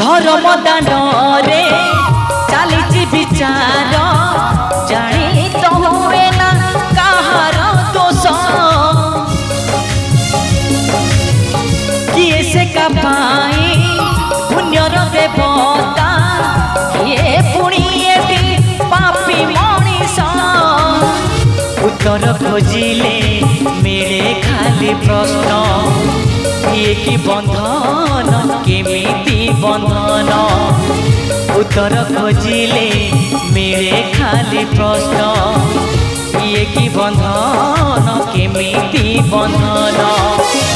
धर्म दांडरे चली विचार जानी तो हुए ना कहार दोष किए से का पाई पुण्यर देवता किए पुणी पापी मनीष उत्तर खोजिले मिले खाली प्रश्न ये कि बंधन केमिति बंधन उत्तर खोजिले मिले खाली प्रश्न ये कि बंधन केमिति बंधन।